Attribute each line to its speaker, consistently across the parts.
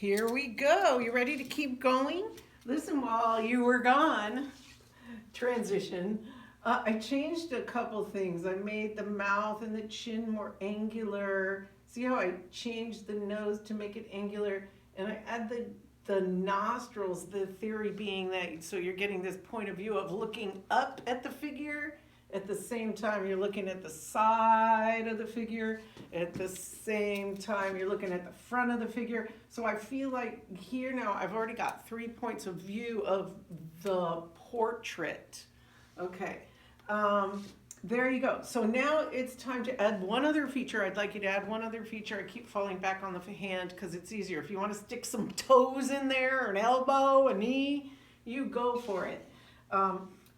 Speaker 1: Here we go. You ready to keep going? Listen, while you were gone, transition, I changed a couple things. I made the mouth and the chin more angular. See how I changed the nose to make it angular? And I add the nostrils, the theory being that so you're getting this point of view of looking up at the figure. At the same time, you're looking at the side of the figure. At the same time, you're looking at the front of the figure. So I feel like here now, I've already got 3 points of view of the portrait. Okay, there you go. So now it's time to add one other feature. I'd like you to add one other feature. I keep falling back on the hand because it's easier. If you want to stick some toes in there, or an elbow, a knee, you go for it.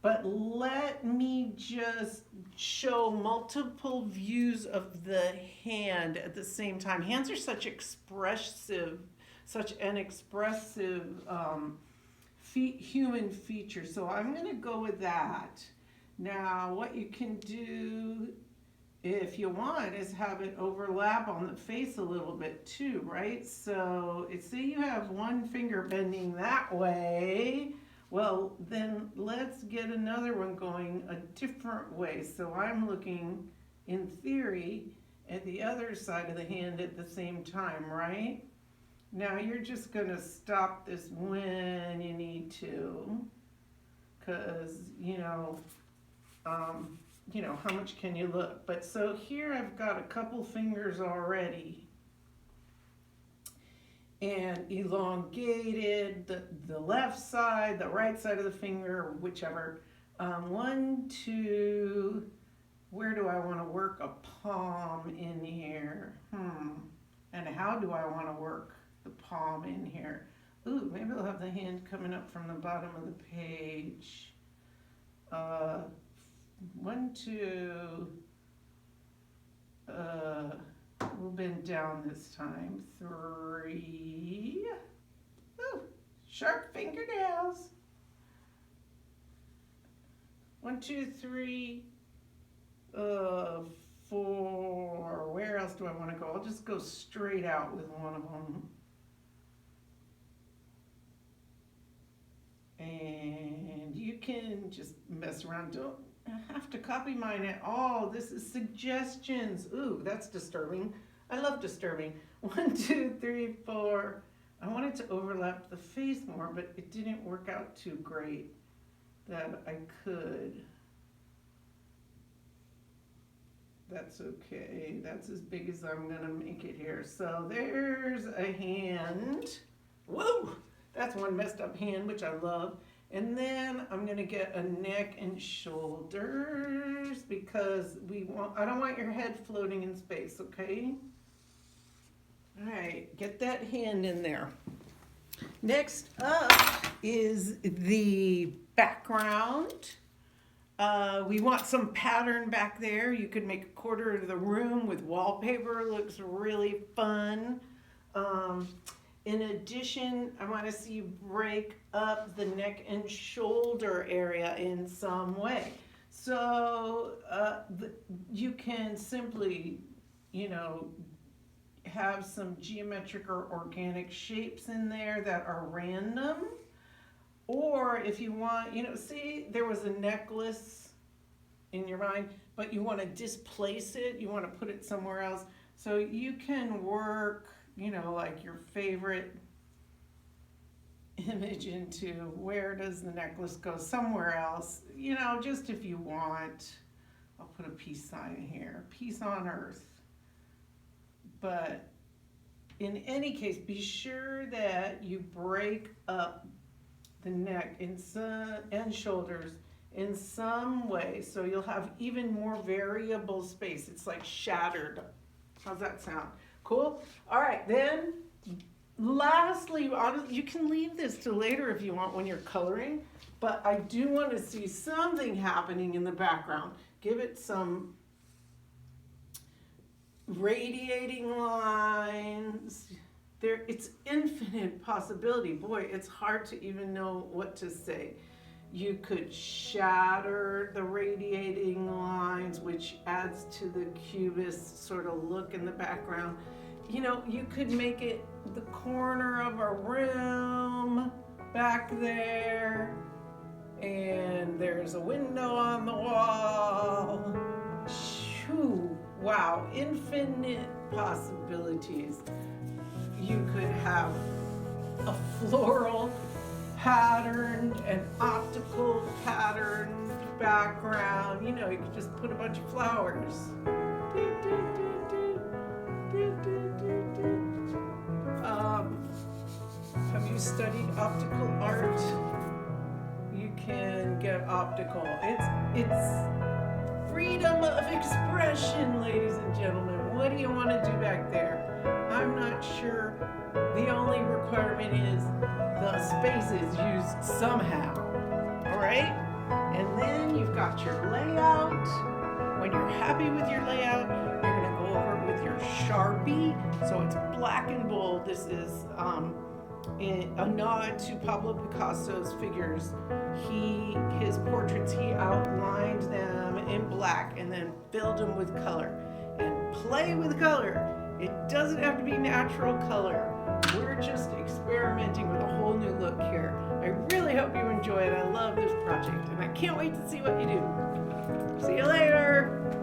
Speaker 1: But let me just show multiple views of the hand at the same time. Hands are such an expressive human feature. So I'm going to go with that. Now, what you can do, if you want, is have it overlap on the face a little bit too, right? So say you have one finger bending that way. Well, then let's get another one going a different way. So I'm looking, in theory, at the other side of the hand at the same time, right? Now you're just going to stop this when you need to, because, how much can you look? But so here I've got a couple fingers already. And elongated the left side, the right side of the finger, whichever. 1, 2, where do I want to work a palm in here? And how do I want to work the palm in here? Ooh, maybe I'll have the hand coming up from the bottom of the page. 1, 2, we'll bend down this time. 3. Ooh, sharp fingernails. 1, 2, 3. 4. Where else do I want to go? I'll just go straight out with one of them. And you can just mess around. Don't have to copy mine at all. This is suggestions. Ooh, that's disturbing. I love disturbing. 1, 2, 3, 4. I wanted to overlap the face more, but it didn't work out too great that I could. That's okay. That's as big as I'm gonna make it here. So there's a hand. Whoa! That's one messed up hand, which I love. And then I'm gonna get a neck and shoulders because I don't want your head floating in space, okay? All right, get that hand in there. Next up is the background. We want some pattern back there. You could make a quarter of the room with wallpaper. Looks really fun. In addition, I want to see you break up the neck and shoulder area in some way. So you can simply, have some geometric or organic shapes in there that are random. Or if you want, see, there was a necklace in your mind, but you want to displace it. You want to put it somewhere else. So you can work, like your favorite image into where does the necklace go? Somewhere else, just if you want. I'll put a peace sign here, peace on earth. But in any case, be sure that you break up the neck and shoulders in some way so you'll have even more variable space. It's like shattered. How's that sound? Cool? All right, then lastly, you can leave this to later if you want when you're coloring, but I do want to see something happening in the background. Give it some radiating lines. It's infinite possibility. Boy, it's hard to even know what to say. You could shatter the radiating lines, which adds to the cubist sort of look in the background. you know, you could make it the corner of a room back there, and there's a window on the wall. Shoo, wow, infinite possibilities. You could have a floral patterned and optical patterned background. You know, you could just put a bunch of flowers. Have you studied optical art? You can get optical. It's freedom of expression, ladies and gentlemen. What do you want to do back there? I'm not sure. The only requirement is the space is used somehow. All right? And then you've got your layout. When you're happy with your layout, you're going to go over it with your Sharpie. So it's black and bold. This is a nod to Pablo Picasso's figures. His portraits, he outlined them in black and then filled them with color. And play with color. It doesn't have to be natural color. We're just experimenting with a whole new look here. I really hope you enjoy it. I love this project and I can't wait to see what you do. See you later.